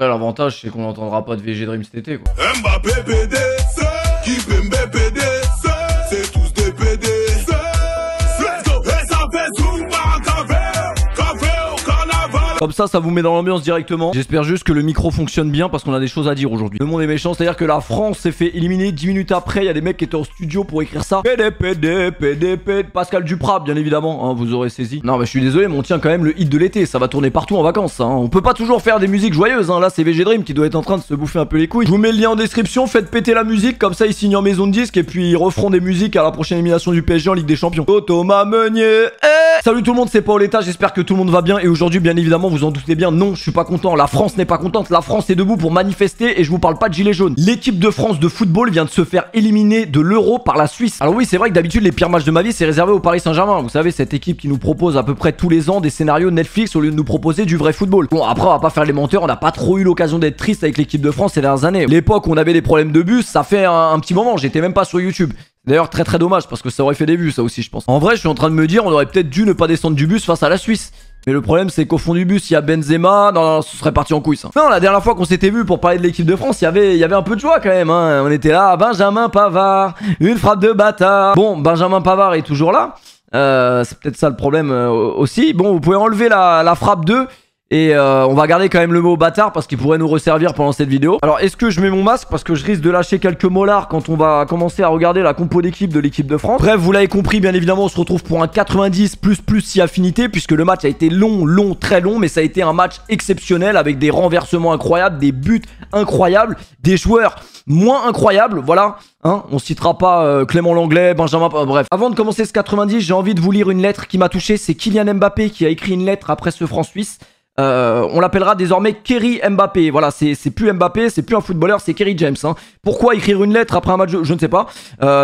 Après, l'avantage, c'est qu'on n'entendra pas de VG Dream cet été, quoi. Mbappé PD, Kimpembe PD, c'est tous des PD. Let's go, et ça fait Zumba, café au carnaval. Comme ça vous met dans l'ambiance directement. J'espère juste que le micro fonctionne bien parce qu'on a des choses à dire aujourd'hui. Le monde est méchant, c'est-à-dire que la France s'est fait éliminer 10 minutes après. Il y a des mecs qui étaient en studio pour écrire ça. PD. Pascal Duprat, bien évidemment, hein, vous aurez saisi. Non, mais je suis désolé, mais on tient quand même le hit de l'été. Ça va tourner partout en vacances. Hein. On peut pas toujours faire des musiques joyeuses. Hein. Là, c'est VG Dream qui doit être en train de se bouffer un peu les couilles. Je vous mets le lien en description. Faites péter la musique. Comme ça, ils signent en maison de disque et puis ils referont des musiques à la prochaine élimination du PSG en Ligue des Champions. Thomas Meunier. Salut tout le monde, c'est Paoletta. J'espère que tout le monde va bien. Et aujourd'hui, bien évidemment, vous en doutez bien, non, je suis pas content. La France n'est pas contente. La France est debout pour manifester et je vous parle pas de gilets jaunes. L'équipe de France de football vient de se faire éliminer de l'Euro par la Suisse. Alors oui, c'est vrai que d'habitude, les pires matchs de ma vie, c'est réservé au Paris Saint-Germain. Vous savez, cette équipe qui nous propose à peu près tous les ans des scénarios Netflix au lieu de nous proposer du vrai football. Bon, après, on va pas faire les menteurs. On n'a pas trop eu l'occasion d'être triste avec l'équipe de France ces dernières années. L'époque où on avait des problèmes de bus, ça fait un petit moment. J'étais même pas sur YouTube. D'ailleurs, très dommage parce que ça aurait fait des vues, ça aussi, je pense. En vrai, je suis en train de me dire, on aurait peut-être dû ne pas descendre du bus face à la Suisse. Mais le problème, c'est qu'au fond du bus, il y a Benzema. Non, ce serait parti en couille, ça. Non, la dernière fois qu'on s'était vu pour parler de l'équipe de France, il y avait un peu de joie quand même. Hein. On était là, Benjamin Pavard, une frappe de bâtard. Bon, Benjamin Pavard est toujours là. C'est peut-être ça le problème aussi. Bon, vous pouvez enlever la frappe 2. Et on va garder quand même le mot bâtard parce qu'il pourrait nous resservir pendant cette vidéo. Alors est-ce que je mets mon masque parce que je risque de lâcher quelques molars quand on va commencer à regarder la compo d'équipe de l'équipe de France. Bref, vous l'avez compris, bien évidemment, on se retrouve pour un 90 plus si affinité puisque le match a été long, très long, mais ça a été un match exceptionnel avec des renversements incroyables, des buts incroyables, des joueurs moins incroyables, voilà. Hein, on citera pas Clément Langlais, Benjamin... bref. Avant de commencer ce 90, j'ai envie de vous lire une lettre qui m'a touché. C'est Kylian Mbappé qui a écrit une lettre après ce France-Suisse. On l'appellera désormais Kerry Mbappé. Voilà, c'est plus Mbappé, c'est plus un footballeur, c'est Kerry James. Hein. Pourquoi écrire une lettre après un match? Je ne sais pas.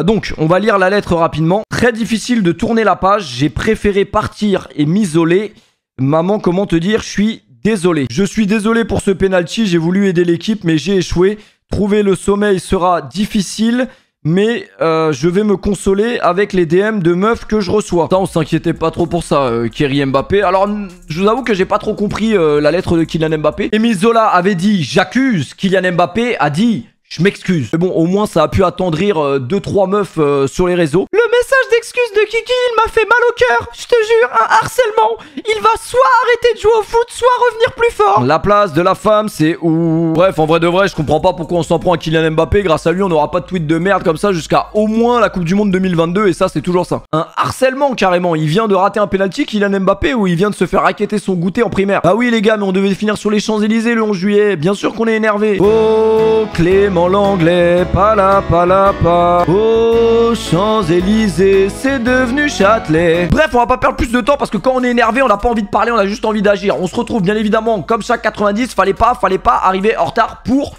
Donc, on va lire la lettre rapidement. Très difficile de tourner la page. J'ai préféré partir et m'isoler. Maman, comment te dire? Je suis désolé. Je suis désolé pour ce penalty. J'ai voulu aider l'équipe, mais j'ai échoué. Trouver le sommeil sera difficile. Mais je vais me consoler avec les DM de meufs que je reçois. Ça, on s'inquiétait pas trop pour ça, Kerry Mbappé. Alors, je vous avoue que j'ai pas trop compris la lettre de Kylian Mbappé. Émile Zola avait dit « J'accuse ». Kylian Mbappé a dit « Je m'excuse ». Mais bon, au moins, ça a pu attendrir 2-3 meufs sur les réseaux. Le message d'excuse de Kiki, il m'a fait mal au cœur. Je te jure, un harcèlement. Il va soit arrêter de jouer au foot, soit revenir plus fort. La place de la femme, c'est où? Bref, en vrai de vrai, je comprends pas pourquoi on s'en prend à Kylian Mbappé. Grâce à lui, on n'aura pas de tweet de merde comme ça jusqu'à au moins la Coupe du Monde 2022. Et ça, c'est toujours ça. Un harcèlement, carrément. Il vient de rater un penalty, Kylian Mbappé, ou il vient de se faire raqueter son goûter en primaire. Ah oui, les gars, mais on devait finir sur les Champs-Élysées le 11 juillet. Bien sûr qu'on est énervé. Oh, Clément Langlais, pas. Oh, Champs-Élysées, c'est devenu Châtelet. Bref, on va pas perdre plus de temps parce que quand on est énervé, on n'a pas envie de parler, on a juste envie d'agir. On se retrouve bien évidemment comme chaque 90. Fallait pas arriver en retard pour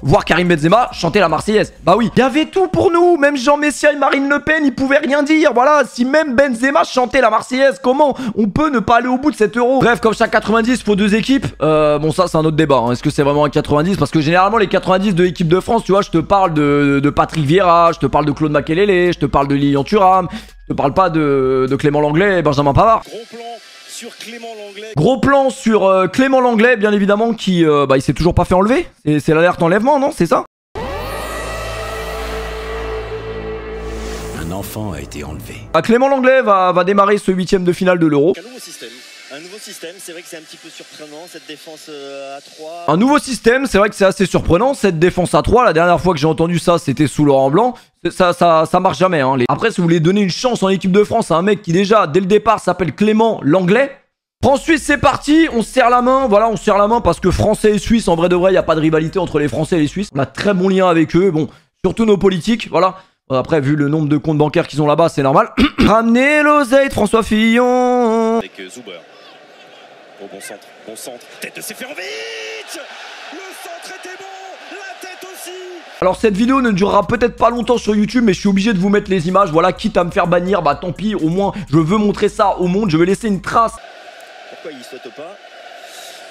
voir Karim Benzema chanter la Marseillaise. Bah oui, il y avait tout pour nous. Même Jean Messia et Marine Le Pen, ils pouvaient rien dire. Voilà, si même Benzema chantait la Marseillaise, comment on peut ne pas aller au bout de cet euro? Bref, comme chaque 90, il faut deux équipes. Bon, ça, c'est un autre débat. Hein. Est-ce que c'est vraiment un 90? Parce que généralement, les 90 de l'équipe de France, tu vois, je te parle de Patrick Vieira, je te parle de Claude Makélélé, je te parle de Lilian Thuram, je te parle pas de Clément Langlais et Benjamin Pavard. Sur Clément Langlais. Gros plan sur Clément Langlais, bien évidemment, qui il s'est toujours pas fait enlever. C'est l'alerte enlèvement, non? C'est ça? Un enfant a été enlevé. Clément Langlais va démarrer ce 8ème de finale de l'Euro. Un nouveau système, c'est vrai que c'est un petit peu surprenant, cette défense à 3. Un nouveau système, c'est vrai que c'est assez surprenant, cette défense à 3. La dernière fois que j'ai entendu ça, c'était sous Laurent Blanc. Ça marche jamais. Hein. Après, si vous voulez donner une chance en équipe de France à un mec qui déjà, dès le départ, s'appelle Clément Langlais. France-Suisse, c'est parti, on se serre la main. Voilà, on se serre la main parce que Français et Suisses, en vrai de vrai, il n'y a pas de rivalité entre les Français et les Suisses. On a très bon lien avec eux, bon, surtout nos politiques, voilà. Après, vu le nombre de comptes bancaires qu'ils ont là-bas, c'est normal. Ramenez l'oseille de François Fillon. Avec Zuber. Oh, bon centre, tête de Seferovic. Le centre était bon, la tête aussi. Alors cette vidéo ne durera peut-être pas longtemps sur YouTube, mais je suis obligé de vous mettre les images. Voilà, quitte à me faire bannir, bah tant pis, au moins je veux montrer ça au monde, je veux laisser une trace. Pourquoi il saute pas?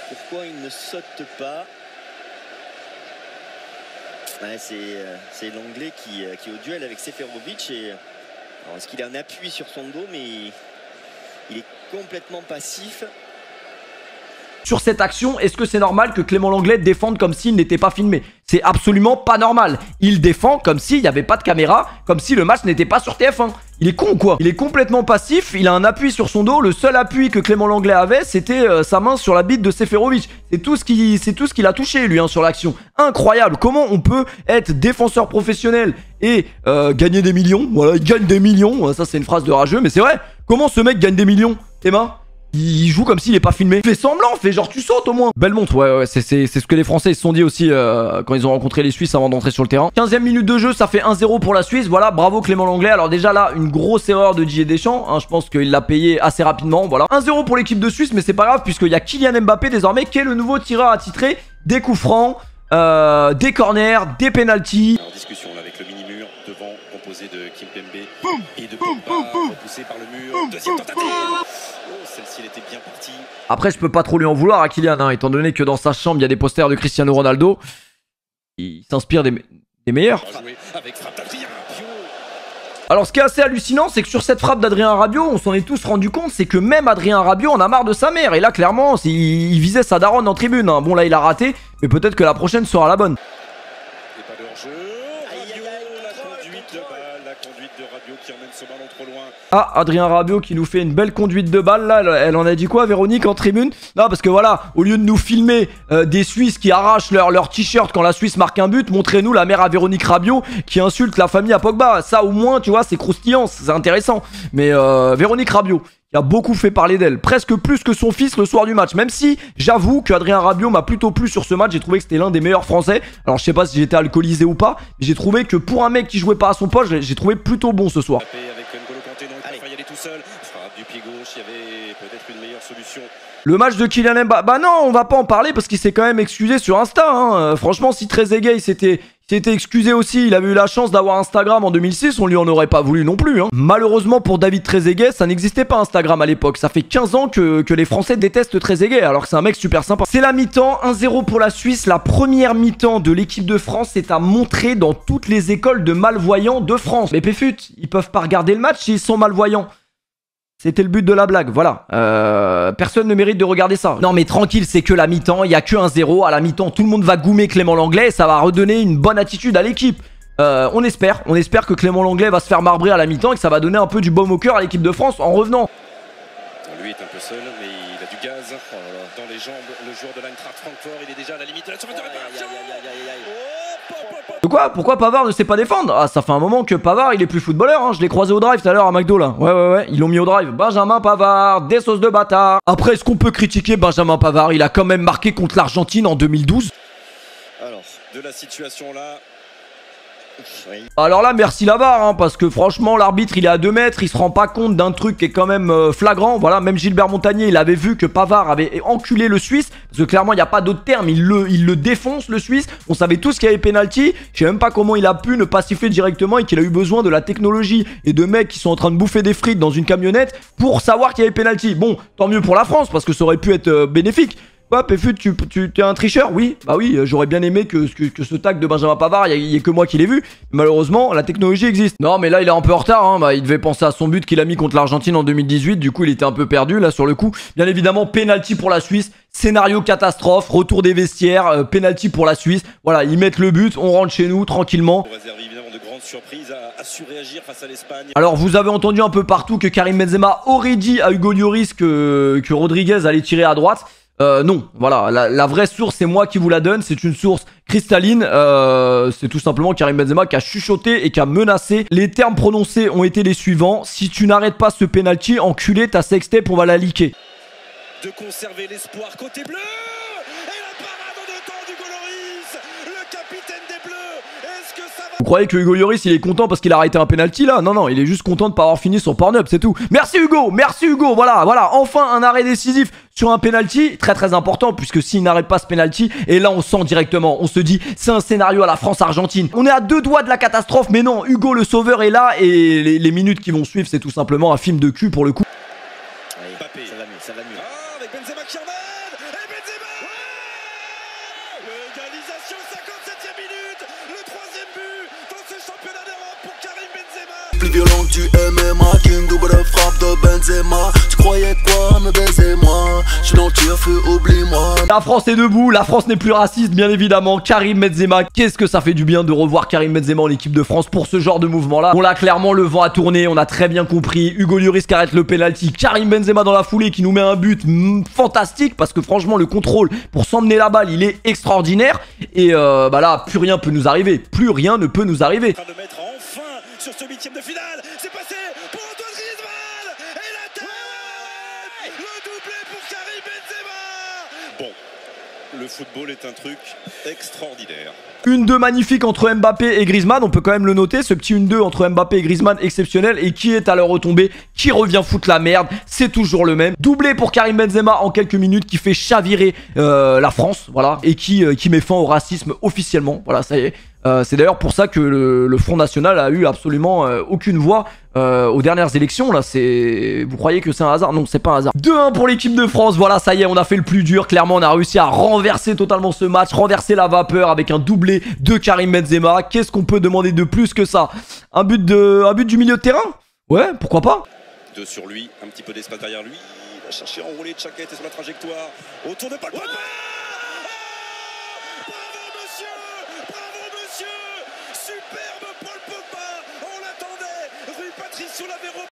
Pourquoi il ne saute pas? Ouais, c'est l'anglais qui est au duel avec Seferovic. Est-ce qu'il a un appui sur son dos? Mais il est complètement passif. Sur cette action, est-ce que c'est normal que Clément Lenglet défende comme s'il n'était pas filmé? C'est absolument pas normal. Il défend comme s'il n'y avait pas de caméra, comme si le match n'était pas sur TF1. Il est con ou quoi? Il est complètement passif, il a un appui sur son dos. Le seul appui que Clément Lenglet avait, c'était sa main sur la bite de Seferovic. C'est tout ce qu'il a touché, lui, hein, sur l'action. Incroyable. Comment on peut être défenseur professionnel et gagner des millions? Voilà, il gagne des millions. Ça, c'est une phrase de rageux, mais c'est vrai. Comment ce mec gagne des millions, Emma? Il joue comme s'il est pas filmé. Fais semblant, fais genre tu sautes au moins. Belle montre, ouais, c'est ce que les Français se sont dit aussi quand ils ont rencontré les Suisses avant d'entrer sur le terrain. 15e minute de jeu, ça fait 1-0 pour la Suisse. Voilà, bravo Clément Lenglet. Alors déjà là, une grosse erreur de Didier Deschamps. Hein, je pense qu'il l'a payé assez rapidement. Voilà, 1-0 pour l'équipe de Suisse, mais c'est pas grave puisqu'il y a Kylian Mbappé désormais qui est le nouveau tireur attitré des coups francs, des corners, des pénaltys. En discussion là, avec le mini-mur devant, composé de Kimpembe et de Pogba, repoussé par le mur. Deuxième tentative. Oh, celle-ci, elle était bien partie. Après, je peux pas trop lui en vouloir à Kylian, hein, étant donné que dans sa chambre, il y a des posters de Cristiano Ronaldo. Il s'inspire des meilleurs. Avec frappe d'Adrien Rabiot. Alors, ce qui est assez hallucinant, c'est que sur cette frappe d'Adrien Rabiot, on s'en est tous rendu compte, c'est que même Adrien Rabiot en a marre de sa mère. Et là, clairement, il visait sa daronne en tribune. Hein. Bon, là, il a raté, mais peut-être que la prochaine sera la bonne. Et pas de hors-jeu. La conduite de Rabiot qui emmène ce ballon trop loin. Ah, Adrien Rabiot qui nous fait une belle conduite de balle. Là, elle en a dit quoi, Véronique, en tribune? Non, parce que voilà, au lieu de nous filmer des Suisses qui arrachent leur t-shirt quand la Suisse marque un but, montrez-nous la mère à Véronique Rabiot qui insulte la famille à Pogba. Ça, au moins, tu vois, c'est croustillant, c'est intéressant. Mais Véronique Rabiot, qui a beaucoup fait parler d'elle, presque plus que son fils le soir du match, même si j'avoue que Adrien Rabiot m'a plutôt plu sur ce match. J'ai trouvé que c'était l'un des meilleurs Français. Alors je sais pas si j'étais alcoolisé ou pas, mais j'ai trouvé que pour un mec qui jouait pas à son poste, j'ai trouvé plutôt bon ce soir. Avec N'Golo Kanté, donc il fallait y aller tout seul. Frappe du pied gauche, il y avait peut-être une meilleure solution. Le match de Kylian Mbappé, bah non, on va pas en parler parce qu'il s'est quand même excusé sur Insta. Hein. Franchement, si Trezeguet il s'était excusé aussi, il avait eu la chance d'avoir Instagram en 2006, on lui en aurait pas voulu non plus. Hein. Malheureusement pour David Trezeguet, ça n'existait pas Instagram à l'époque. Ça fait 15 ans que les Français détestent Trezeguet alors que c'est un mec super sympa. C'est la mi-temps, 1-0 pour la Suisse. La première mi-temps de l'équipe de France est à montrer dans toutes les écoles de malvoyants de France. Mais Péfut, ils peuvent pas regarder le match s'ils sont malvoyants. C'était le but de la blague, voilà. Personne ne mérite de regarder ça. Non mais tranquille, c'est que la mi-temps, il n'y a que 1-0. À la mi-temps, tout le monde va goumer Clément Lenglet et ça va redonner une bonne attitude à l'équipe. On espère que Clément Lenglet va se faire marbrer à la mi-temps et que ça va donner un peu du baume au cœur à l'équipe de France en revenant. Lui est un peu seul, mais il a du gaz dans les jambes. Le joueur de l'Eintracht Francfort, il est déjà à la limite de la surface de réparation. De quoi? Pourquoi Pavard ne sait pas défendre? Ah, ça fait un moment que Pavard, il est plus footballeur, hein. Je l'ai croisé au drive tout à l'heure à McDo, là. Ouais, ils l'ont mis au drive. Benjamin Pavard, des sauces de bâtard. Après, est-ce qu'on peut critiquer Benjamin Pavard? Il a quand même marqué contre l'Argentine en 2012. Alors, de la situation là... Oui. Alors là, merci la VAR, hein, parce que franchement, l'arbitre, il est à 2 mètres, il se rend pas compte d'un truc qui est quand même flagrant. Voilà, même Gilbert Montagnier, il avait vu que Pavard avait enculé le Suisse, parce que clairement, il n'y a pas d'autre terme, il le défonce, le Suisse. On savait tous qu'il y avait pénalty. Je sais même pas comment il a pu ne pas siffler directement et qu'il a eu besoin de la technologie et de mecs qui sont en train de bouffer des frites dans une camionnette pour savoir qu'il y avait pénalty. Bon, tant mieux pour la France, parce que ça aurait pu être bénéfique. Quoi, Péfut, tu es un tricheur? Oui, bah oui, j'aurais bien aimé que ce tag de Benjamin Pavard, il y ait que moi qui l'ai vu. Malheureusement, la technologie existe. Non, mais là, il est un peu en retard, hein. Bah, il devait penser à son but qu'il a mis contre l'Argentine en 2018. Du coup, il était un peu perdu, là, sur le coup. Bien évidemment, penalty pour la Suisse. Scénario catastrophe, retour des vestiaires, penalty pour la Suisse. Voilà, ils mettent le but, on rentre chez nous, tranquillement. On réserve évidemment de grandes surprises à surréagir face à l'Espagne. Alors, vous avez entendu un peu partout que Karim Benzema aurait dit à Hugo Lloris que Rodriguez allait tirer à droite. Non, voilà, la vraie source, c'est moi qui vous la donne, c'est une source cristalline, c'est tout simplement Karim Benzema qui a chuchoté et qui a menacé. Les termes prononcés ont été les suivants: si tu n'arrêtes pas ce penalty, enculé, ta sextape, on va la liquer. De conserver l'espoir côté bleu. Et la parade en 2 temps d'Hugo Lloris, le capitaine des Bleus. Est-ce que ça va... Vous croyez que Hugo Lloris il est content parce qu'il a arrêté un penalty là? Non, non, il est juste content de pas avoir fini sur Pornhub, c'est tout. Merci Hugo, voilà, enfin un arrêt décisif sur un penalty, très important, puisque s'il n'arrête pas ce penalty, et là on sent directement, on se dit c'est un scénario à la France-Argentine. On est à 2 doigts de la catastrophe, mais non, Hugo le sauveur est là, et les minutes qui vont suivre, c'est tout simplement un film de cul pour le coup. Mbappé, ça va mieux. Ah, avec Benzema qui emmène, et Benzema, l'égalisation, 57e minute, le 3e but dans ce championnat d'Europe pour Karim Benzema. plus violent que du MMA, King double frappe de Benzema. Tu croyais quoi, me baiser moi? Je suis dans le tire-feu, oublie-moi. La France est debout, la France n'est plus raciste, bien évidemment. Karim Benzema, qu'est-ce que ça fait du bien de revoir Karim Benzema en équipe de France pour ce genre de mouvement-là. On l'a clairement, le vent a tourné, on a très bien compris. Hugo Lloris qui arrête le penalty, Karim Benzema dans la foulée qui nous met un but fantastique parce que franchement, le contrôle pour s'emmener la balle, il est extraordinaire. Et bah là, plus rien peut nous arriver. Plus rien ne peut nous arriver. De mettre enfin sur ce huitième de finale, c'est passé pour Antoine Griezmann et la tête, le doublé pour Karim Benzema. Bon, le football est un truc extraordinaire. Une 2 magnifique entre Mbappé et Griezmann, on peut quand même le noter, ce petit 1-2 entre Mbappé et Griezmann exceptionnel. Et qui est à leur retombée, qui revient foutre la merde, c'est toujours le même. Doublé pour Karim Benzema en quelques minutes, qui fait chavirer la France, voilà, et qui met fin au racisme officiellement, voilà, ça y est. C'est d'ailleurs pour ça que le Front National a eu absolument aucune voix aux dernières élections. Là, vous croyez que c'est un hasard? Non, c'est pas un hasard. 2-1 pour l'équipe de France. Voilà, ça y est, on a fait le plus dur. Clairement, on a réussi à renverser totalement ce match, renverser la vapeur avec un doublé de Karim Benzema. Qu'est-ce qu'on peut demander de plus que ça? Un but du milieu de terrain? Ouais, pourquoi pas? 2 sur lui, un petit peu d'espace derrière lui. Il va chercher à enrouler Tchaka était sur la trajectoire. Autour de Paul Pogba. Superbe Paul Pogba, on l'attendait, Rui Patricio l'avait repris.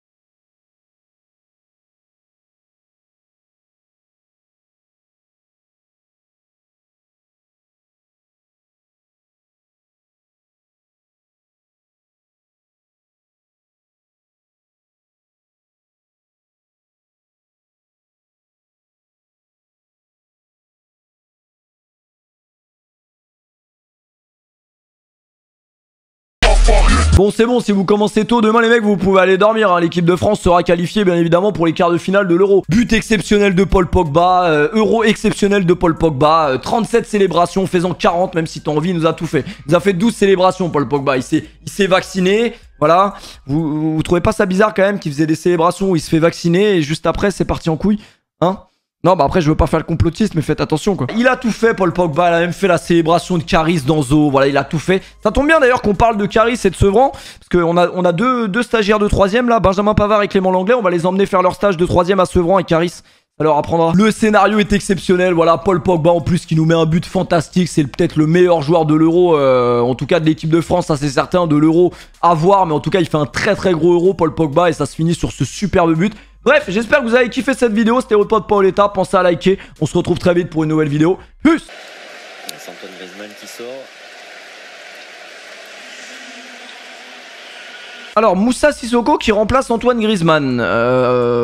Bon, c'est bon, si vous commencez tôt demain les mecs, vous pouvez aller dormir, hein. L'équipe de France sera qualifiée bien évidemment pour les quarts de finale de l'Euro. But exceptionnel de Paul Pogba, Euro exceptionnel de Paul Pogba, 37 célébrations, faisant 40 même si t'as envie, il nous a tout fait. Il nous a fait 12 célébrations Paul Pogba, il s'est vacciné, voilà. Vous trouvez pas ça bizarre quand même qu'il faisait des célébrations où il se fait vacciner et juste après c'est parti en couille, hein? Non, bah après, je veux pas faire le complotiste, mais faites attention, quoi. Il a tout fait, Paul Pogba. Il a même fait la célébration de Caris dans Zo. Voilà, il a tout fait. Ça tombe bien, d'ailleurs, qu'on parle de Caris et de Sevran. Parce qu'on a deux stagiaires de 3ème, là. Benjamin Pavard et Clément Langlais. On va les emmener faire leur stage de 3ème à Sevran et Caris. Ça leur apprendra. Le scénario est exceptionnel. Voilà, Paul Pogba, en plus, qui nous met un but fantastique. C'est peut-être le meilleur joueur de l'Euro. En tout cas, de l'équipe de France. Ça, c'est certain. De l'Euro à voir. Mais en tout cas, il fait un très, très gros Euro, Paul Pogba. Et ça se finit sur ce superbe but. Bref, j'espère que vous avez kiffé cette vidéo. C'était votre pote Paoletta. Pensez à liker. On se retrouve très vite pour une nouvelle vidéo. Peace. C'est Antoine Griezmann qui sort. Alors, Moussa Sissoko qui remplace Antoine Griezmann.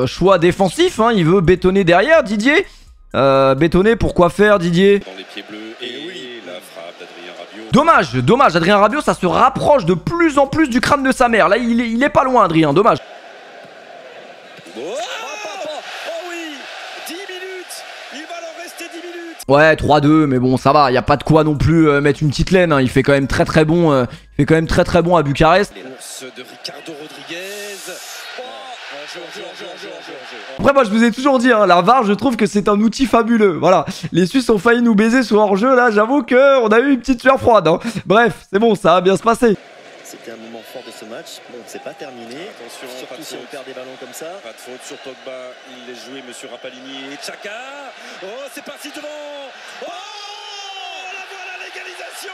Choix défensif, hein. Il veut bétonner derrière, Didier. Bétonner, pourquoi faire, Didier? Dans les pieds bleus. Et oui, la frappe d'Adrien Rabiot. Dommage. Adrien Rabiot, ça se rapproche de plus en plus du crâne de sa mère. Là, il est pas loin, Adrien. Dommage. Oh, oui, 10 minutes, il va leur rester 10 minutes. Ouais, 3-2, mais bon, ça va. Y a pas de quoi non plus mettre une petite laine, hein. Il fait quand même très bon. Il fait quand même très bon à Bucarest. Les lances de Ricardo Rodriguez. Après, moi, je vous ai toujours dit, hein, la VAR, je trouve que c'est un outil fabuleux. Voilà, les Suisses ont failli nous baiser sur hors-jeu. Là, j'avoue qu'on a eu une petite sueur froide, hein. Bref, c'est bon, ça va bien se passer. C'était un moment fort de ce match. Bon, c'est pas terminé. Attention, surtout si on perd des ballons comme ça. Pas de faute sur Pogba, il est joué, monsieur Rapalini et Tchaka. Oh, c'est parti devant. Oh, la voilà l'égalisation.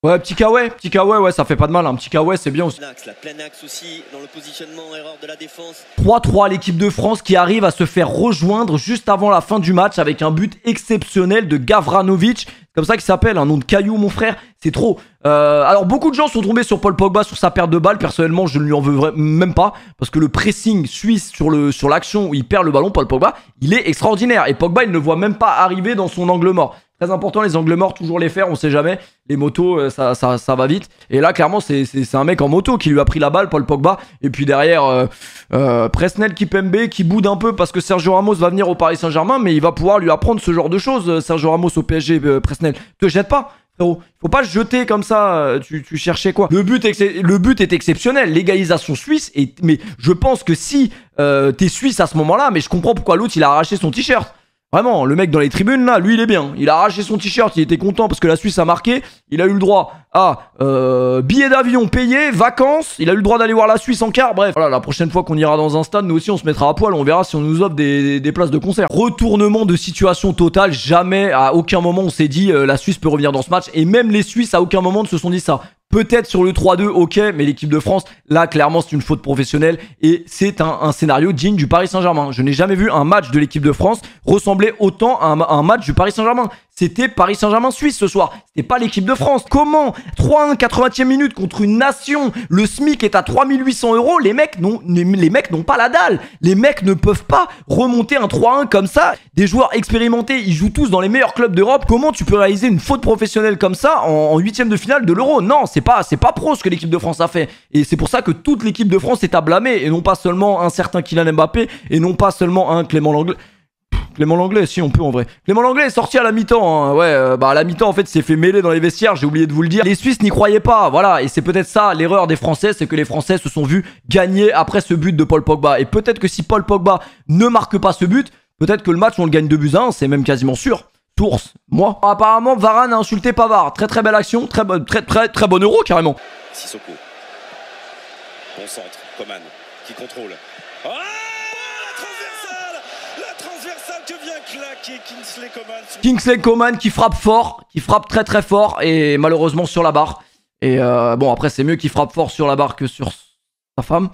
Ouais, petit Kawé, ouais, ça fait pas de mal, un petit Kawé, c'est bien aussi. Plein axe aussi, dans le positionnement, erreur de la défense. 3-3, l'équipe de France qui arrive à se faire rejoindre juste avant la fin du match avec un but exceptionnel de Gavranovic. Comme ça qu'il s'appelle, un nom de caillou, mon frère, c'est trop. Alors, beaucoup de gens sont tombés sur Paul Pogba sur sa perte de balle. Personnellement, je ne lui en veux même pas. Parce que le pressing suisse sur l'action où il perd le ballon, Paul Pogba, il est extraordinaire. Et Pogba, il ne voit même pas arriver dans son angle mort. Très important, les angles morts, toujours les faire, on sait jamais. Les motos, ça va vite. Et là, clairement, c'est un mec en moto qui lui a pris la balle, Paul Pogba. Et puis derrière, Presnel Kimpembe qui boude un peu parce que Sergio Ramos va venir au Paris Saint-Germain. Mais il va pouvoir lui apprendre ce genre de choses, Sergio Ramos au PSG, Presnel. Te jette pas, frérot. Faut pas se jeter comme ça, tu cherchais quoi? Le but est exceptionnel, l'égalisation suisse. Mais je pense que si t'es suisse à ce moment-là, mais je comprends pourquoi l'autre il a arraché son t-shirt. Vraiment, le mec dans les tribunes là, lui il est bien. Il a arraché son t-shirt, il était content parce que la Suisse a marqué. Il a eu le droit à billets d'avion payés, vacances. Il a eu le droit d'aller voir la Suisse en quart. Bref, voilà, la prochaine fois qu'on ira dans un stade, nous aussi on se mettra à poil. On verra si on nous offre des places de concert. Retournement de situation totale. Jamais, à aucun moment on s'est dit la Suisse peut revenir dans ce match. Et même les Suisses à aucun moment ne se sont dit ça. Peut-être sur le 3-2, ok, mais l'équipe de France, là, clairement, c'est une faute professionnelle et c'est un scénario digne du Paris Saint-Germain. Je n'ai jamais vu un match de l'équipe de France ressembler autant à un match du Paris Saint-Germain. C'était Paris Saint-Germain-Suisse ce soir. C'était pas l'équipe de France. Comment 3-1, 80e minute contre une nation. Le SMIC est à 3800 €. Les mecs n'ont pas la dalle. Les mecs ne peuvent pas remonter un 3-1 comme ça. Des joueurs expérimentés, ils jouent tous dans les meilleurs clubs d'Europe. Comment tu peux réaliser une faute professionnelle comme ça en 8e de finale de l'Euro? Non, c'est pas pro ce que l'équipe de France a fait. Et c'est pour ça que toute l'équipe de France est à blâmer. Et non pas seulement un certain Kylian Mbappé. Et non pas seulement un Clément Lenglet. Clément Lenglet, si on peut en vrai. Clément Lenglet est sorti à la mi-temps, hein. Ouais, bah à la mi-temps en fait il s'est fait mêler dans les vestiaires, j'ai oublié de vous le dire. Les Suisses n'y croyaient pas, voilà, et c'est peut-être ça l'erreur des Français, c'est que les Français se sont vus gagner après ce but de Paul Pogba. Et peut-être que si Paul Pogba ne marque pas ce but, peut-être que le match on le gagne 2-1, c'est même quasiment sûr. Source, moi. Apparemment Varane a insulté Pavard, très belle action, très bon euro carrément. Sissoko. Bon centre, Coman qui contrôle. Ah, la transversale que vient claquer Kingsley Coman. Kingsley Coman qui frappe fort, qui frappe très fort et malheureusement sur la barre. Et bon après c'est mieux qu'il frappe fort sur la barre que sur sa femme.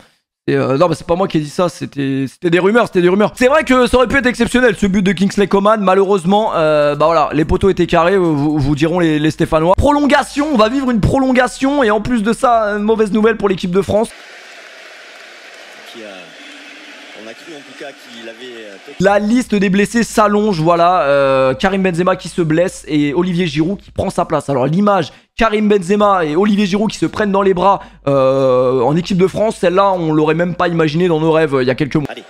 Et non mais c'est pas moi qui ai dit ça, c'était des rumeurs, C'est vrai que ça aurait pu être exceptionnel ce but de Kingsley Coman. Malheureusement bah voilà, les poteaux étaient carrés, vous diront les Stéphanois. Prolongation, on va vivre une prolongation et en plus de ça, mauvaise nouvelle pour l'équipe de France. On a cru en tout cas qu'il avait... La liste des blessés s'allonge, voilà. Karim Benzema qui se blesse et Olivier Giroud qui prend sa place. Alors l'image, Karim Benzema et Olivier Giroud qui se prennent dans les bras en équipe de France, celle-là on l'aurait même pas imaginé dans nos rêves il y a quelques mois. Allez.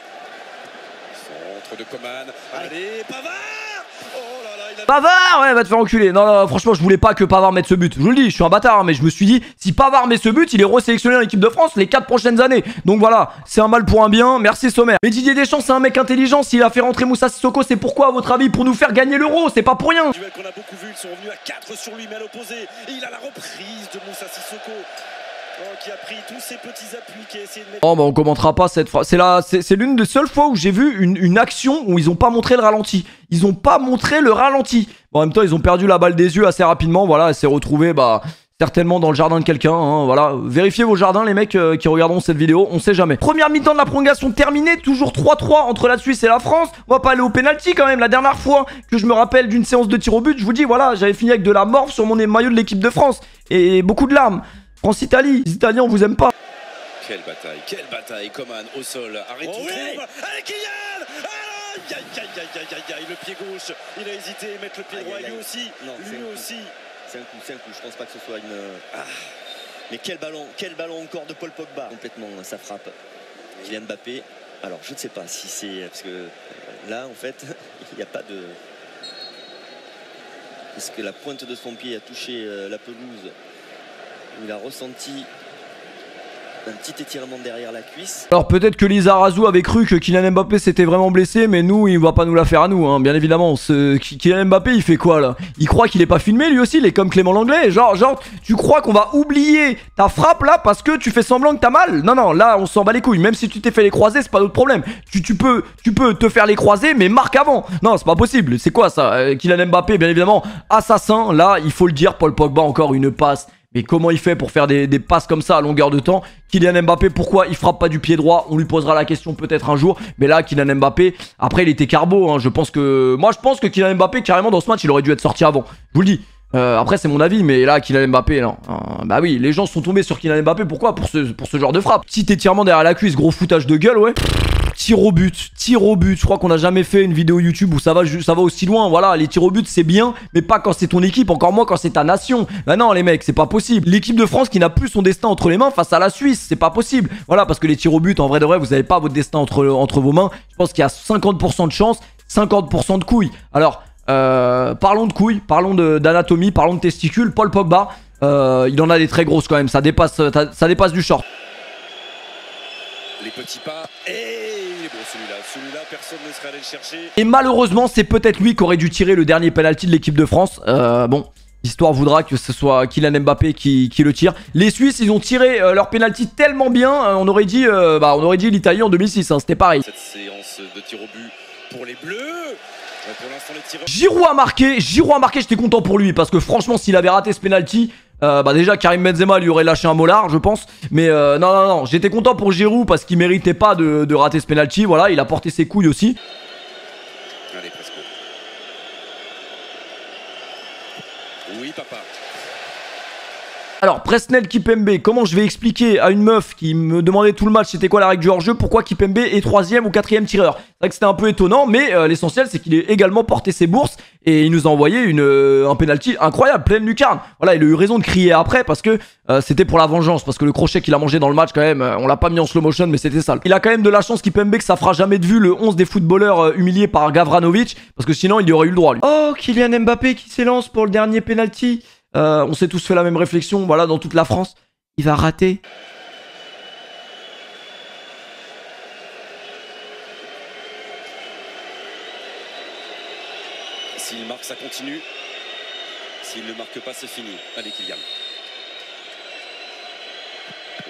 Centre de Coman. Allez, Pavard. Oh là là, il a... Pavard, ouais, va te faire enculer. Non, franchement, je voulais pas que Pavard mette ce but. Je vous le dis, je suis un bâtard, hein, mais je me suis dit, si Pavard met ce but, il est resélectionné en équipe de France les 4 prochaines années. Donc voilà, c'est un mal pour un bien. Merci Sommer. Mais Didier Deschamps, c'est un mec intelligent. S'il a fait rentrer Moussa Sissoko, c'est pourquoi, à votre avis? Pour nous faire gagner l'Euro. C'est pas pour rien. Duel qu'on a beaucoup vu, ils sont revenus à 4 sur lui, mais à l'opposé. Et il a la reprise de Moussa Sissoko. Qui a pris tous ces petits appuis, qui a essayé de mettre... Oh bah on commentera pas cette phrase. C'est l'une des seules fois où j'ai vu une action où ils ont pas montré le ralenti. Ils ont pas montré le ralenti. Bon, en même temps ils ont perdu la balle des yeux assez rapidement. Voilà, elle s'est retrouvée bah certainement dans le jardin de quelqu'un, hein, voilà. Vérifiez vos jardins les mecs qui regarderont cette vidéo, on sait jamais. Première mi-temps de la prolongation terminée, toujours 3-3 entre la Suisse et la France. On va pas aller au penalty quand même. La dernière fois que je me rappelle d'une séance de tir au but, je vous dis voilà, j'avais fini avec de la morve sur mon maillot de l'équipe de France et beaucoup de larmes. France-Italie, les Italiens on vous aime pas. Quelle bataille, Coman au sol, arrête tout. Allez Kylian. Aïe, le pied gauche, il a hésité à mettre le pied droit, lui aussi. Non, lui aussi. C'est un coup, je pense pas que ce soit une... Mais quel ballon encore de Paul Pogba. Complètement, sa frappe. Kylian Mbappé, alors je ne sais pas si c'est... Parce que là, en fait, il n'y a pas de... Est-ce que la pointe de son pied a touché la pelouse? Il a ressenti un petit étirement derrière la cuisse. Alors peut-être que Lizarazu avait cru que Kylian Mbappé s'était vraiment blessé, mais nous il va pas nous la faire à nous, hein, bien évidemment. Kylian Mbappé il fait quoi là? Il croit qu'il est pas filmé lui aussi, il est comme Clément Lenglet. Genre tu crois qu'on va oublier ta frappe là parce que tu fais semblant que t'as mal? Non, là on s'en bat les couilles. Même si tu t'es fait les croisés, c'est pas notre problème. Tu peux te faire les croisés, mais marque avant. Non, c'est pas possible. C'est quoi ça? Kylian Mbappé, bien évidemment, assassin. Là, il faut le dire, Paul Pogba encore une passe. Mais comment il fait pour faire des passes comme ça à longueur de temps? Kylian Mbappé, pourquoi il frappe pas du pied droit? On lui posera la question peut-être un jour. Mais là, Kylian Mbappé, après il était carbo, hein. Moi je pense que Kylian Mbappé, carrément dans ce match, il aurait dû être sorti avant. Je vous le dis. Après c'est mon avis, mais là Kylian Mbappé, non. Bah oui, les gens sont tombés sur Kylian Mbappé. Pourquoi? Pour ce genre de frappe. Petit étirement derrière la cuisse, gros foutage de gueule, ouais. Tir au but. Je crois qu'on n'a jamais fait une vidéo YouTube où ça va aussi loin. Voilà, les tirs au but c'est bien, mais pas quand c'est ton équipe, encore moins quand c'est ta nation. Bah non les mecs, c'est pas possible. L'équipe de France qui n'a plus son destin entre les mains face à la Suisse, c'est pas possible. Voilà, parce que les tirs au but, en vrai de vrai, vous n'avez pas votre destin entre vos mains. Je pense qu'il y a 50% de chance, 50% de couilles. Alors, parlons de couilles, parlons d'anatomie, parlons de testicules. Paul Pogba, il en a des très grosses quand même, ça dépasse du short. Les petits pas, et il est bon celui-là, Celui-là, personne ne serait allé le chercher. Et malheureusement, c'est peut-être lui qui aurait dû tirer le dernier penalty de l'équipe de France. Bon, l'histoire voudra que ce soit Kylian Mbappé qui le tire. Les Suisses, ils ont tiré leur penalty tellement bien, on aurait dit l'Italie en 2006, hein, c'était pareil. Cette séance de tir au but pour les Bleus. Pour l'instant, les tireurs... Giroud a marqué, j'étais content pour lui parce que franchement, s'il avait raté ce penalty, déjà Karim Benzema lui aurait lâché un molard, je pense. Mais non, j'étais content pour Giroud parce qu'il méritait pas de rater ce penalty. Voilà, il a porté ses couilles aussi. Allez, presque. Oui, papa. Alors, Presnel Kimpembe, comment je vais expliquer à une meuf qui me demandait tout le match c'était quoi la règle du hors-jeu, pourquoi Kimpembe est 3e ou 4e tireur? C'est vrai que c'était un peu étonnant, mais l'essentiel c'est qu'il ait également porté ses bourses et il nous a envoyé un penalty incroyable, pleine lucarne. Voilà, il a eu raison de crier après parce que c'était pour la vengeance, parce que le crochet qu'il a mangé dans le match quand même, on l'a pas mis en slow motion mais c'était sale. Il a quand même de la chance Kimpembe que ça fera jamais de vue le 11 des footballeurs humiliés par Gavranovic, parce que sinon il y aurait eu le droit lui. Oh, Kylian Mbappé qui s'élance pour le dernier penalty. On s'est tous fait la même réflexion, voilà, dans toute la France. Il va rater. S'il marque, ça continue. S'il ne marque pas, c'est fini. Allez, Kylian.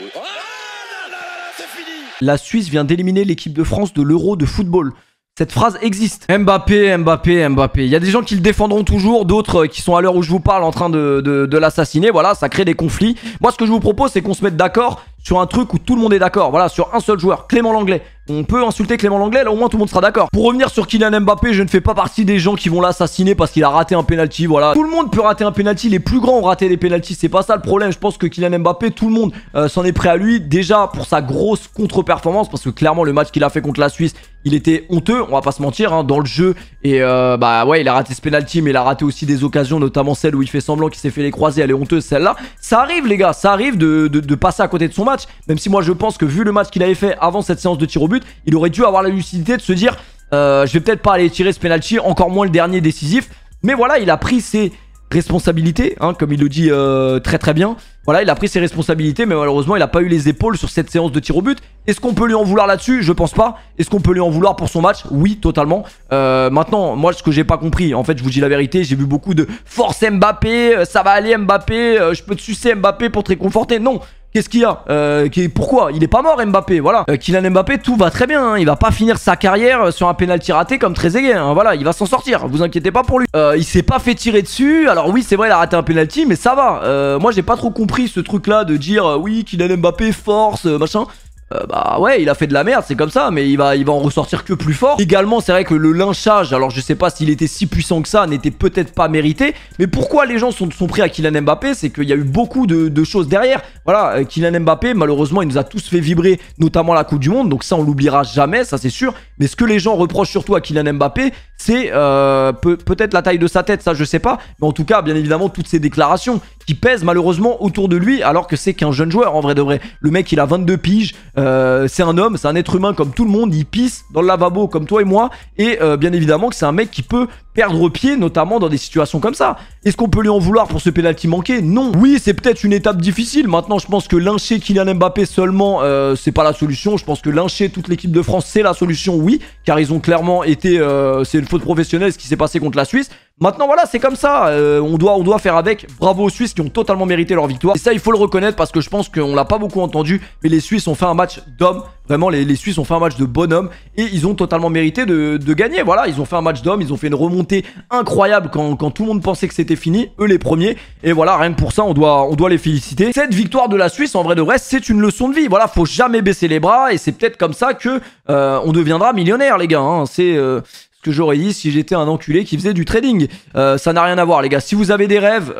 Oui. Oh là là là, c'est fini. La Suisse vient d'éliminer l'équipe de France de l'Euro de football. Cette phrase existe. Mbappé. Il y a des gens qui le défendront toujours, d'autres qui sont à l'heure où je vous parle en train de l'assassiner. Voilà, ça crée des conflits. Moi, ce que je vous propose, c'est qu'on se mette d'accord sur un truc où tout le monde est d'accord. Voilà, sur un seul joueur, Clément Lenglet. On peut insulter Clément Lenglet, là au moins tout le monde sera d'accord. Pour revenir sur Kylian Mbappé, je ne fais pas partie des gens qui vont l'assassiner parce qu'il a raté un penalty. Voilà, tout le monde peut rater un penalty. Les plus grands ont raté des penaltys. C'est pas ça le problème. Je pense que Kylian Mbappé, tout le monde s'en est prêt à lui. Déjà pour sa grosse contre-performance, parce que clairement le match qu'il a fait contre la Suisse, il était honteux. On va pas se mentir, hein, dans le jeu. Et bah ouais, il a raté ce penalty, mais il a raté aussi des occasions, notamment celle où il fait semblant qu'il s'est fait les croisés. Elle est honteuse celle-là. Ça arrive les gars, ça arrive de passer à côté de son match. Même si moi je pense que vu le match qu'il avait fait avant cette séance de tir au but, il aurait dû avoir la lucidité de se dire je vais peut-être pas aller tirer ce penalty, encore moins le dernier décisif. Mais voilà, il a pris ses responsabilités, hein, comme il le dit très très bien. Voilà, il a pris ses responsabilités, mais malheureusement il a pas eu les épaules sur cette séance de tir au but. Est-ce qu'on peut lui en vouloir là-dessus? Je pense pas. Est-ce qu'on peut lui en vouloir pour son match? Oui, totalement. Maintenant, moi ce que j'ai pas compris, en fait je vous dis la vérité, j'ai vu beaucoup de force Mbappé, ça va aller Mbappé, je peux te sucer Mbappé pour te réconforter. Non. Qu'est-ce qu'il y a pourquoi? Il est pas mort Mbappé, voilà. Kylian Mbappé, tout va très bien, hein. Il va pas finir sa carrière sur un penalty raté comme Trezeguet, hein. Voilà, il va s'en sortir, vous inquiétez pas pour lui. Il s'est pas fait tirer dessus, alors oui c'est vrai il a raté un penalty, mais ça va. Moi j'ai pas trop compris ce truc là de dire oui Kylian Mbappé force, machin. Bah ouais, il a fait de la merde, c'est comme ça, mais il va en ressortir que plus fort. Également, c'est vrai que le lynchage, alors je sais pas s'il était si puissant que ça, n'était peut-être pas mérité. Mais pourquoi les gens sont pris à Kylian Mbappé? C'est qu'il y a eu beaucoup de choses derrière. Voilà, Kylian Mbappé, malheureusement, il nous a tous fait vibrer, notamment la Coupe du Monde. Donc ça, on l'oubliera jamais, ça c'est sûr. Mais ce que les gens reprochent surtout à Kylian Mbappé, c'est peut-être la taille de sa tête, ça je sais pas. Mais en tout cas, bien évidemment, toutes ces déclarations qui pèsent malheureusement autour de lui, alors que c'est qu'un jeune joueur en vrai de vrai. Le mec, il a 22 piges. C'est un homme, c'est un être humain comme tout le monde, il pisse dans le lavabo comme toi et moi, et bien évidemment que c'est un mec qui peut perdre pied, notamment dans des situations comme ça. Est-ce qu'on peut lui en vouloir pour ce penalty manqué? Non. Oui, c'est peut-être une étape difficile. Maintenant, je pense que lyncher Kylian Mbappé seulement, c'est pas la solution. Je pense que lyncher toute l'équipe de France, c'est la solution, oui, car ils ont clairement été... c'est une faute professionnelle ce qui s'est passé contre la Suisse. Maintenant voilà, c'est comme ça, on doit faire avec. Bravo aux Suisses qui ont totalement mérité leur victoire. Et ça il faut le reconnaître parce que je pense qu'on l'a pas beaucoup entendu, mais les Suisses ont fait un match d'homme. Vraiment les Suisses ont fait un match de bonhomme et ils ont totalement mérité de gagner. Voilà, ils ont fait un match d'homme, ils ont fait une remontée incroyable quand tout le monde pensait que c'était fini, eux les premiers. Et voilà, rien que pour ça on doit les féliciter. Cette victoire de la Suisse en vrai de vrai, c'est une leçon de vie. Voilà, faut jamais baisser les bras et c'est peut-être comme ça que on deviendra millionnaire les gars, hein. C'est... ce que j'aurais dit si j'étais un enculé qui faisait du trading. Ça n'a rien à voir les gars. Si vous avez des rêves,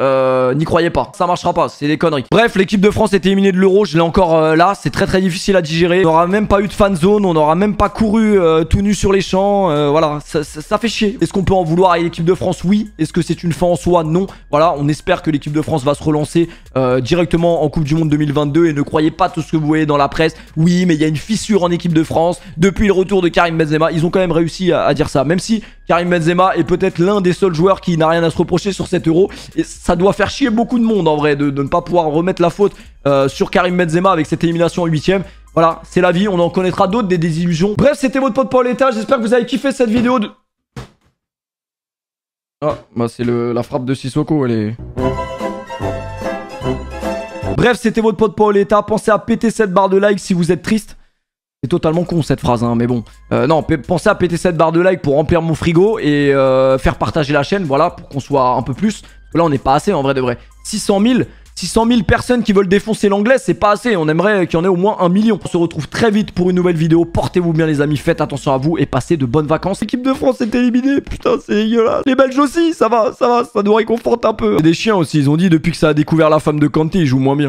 n'y croyez pas. Ça marchera pas, c'est des conneries. Bref, l'équipe de France est éliminée de l'Euro. Je l'ai encore là. C'est très très difficile à digérer. On n'aura même pas eu de fan zone. On n'aura même pas couru tout nu sur les champs. Voilà, ça fait chier. Est-ce qu'on peut en vouloir à l'équipe de France? Oui. Est-ce que c'est une fin en soi? Non. Voilà, on espère que l'équipe de France va se relancer directement en Coupe du Monde 2022. Et ne croyez pas tout ce que vous voyez dans la presse. Oui, mais il y a une fissure en équipe de France. Depuis le retour de Karim Benzema, ils ont quand même réussi à dire ça. Même si Karim Benzema est peut-être l'un des seuls joueurs qui n'a rien à se reprocher sur cet Euro. Et ça doit faire chier beaucoup de monde en vrai de ne pas pouvoir remettre la faute sur Karim Benzema avec cette élimination en 8ème. Voilà, c'est la vie, on en connaîtra d'autres, des désillusions. Bref, c'était votre pote Paoletta, j'espère que vous avez kiffé cette vidéo de... Ah, bah c'est la frappe de Sissoko, elle est... Bref, c'était votre pote Paoletta, pensez à péter cette barre de like si vous êtes triste. C'est totalement con cette phrase, hein, mais bon. Non, pensez à péter cette barre de like pour remplir mon frigo et faire partager la chaîne, voilà, pour qu'on soit un peu plus. Parce que là, on n'est pas assez en vrai de vrai. 600 000 personnes qui veulent défoncer l'anglais, c'est pas assez. On aimerait qu'il y en ait au moins 1 million. On se retrouve très vite pour une nouvelle vidéo. Portez-vous bien les amis, faites attention à vous et passez de bonnes vacances. L'équipe de France est éliminée, putain c'est dégueulasse. Les Belges aussi, ça va, ça nous réconforte un peu. Et des chiens aussi, ils ont dit depuis que ça a découvert la femme de Kanté, ils jouent moins bien.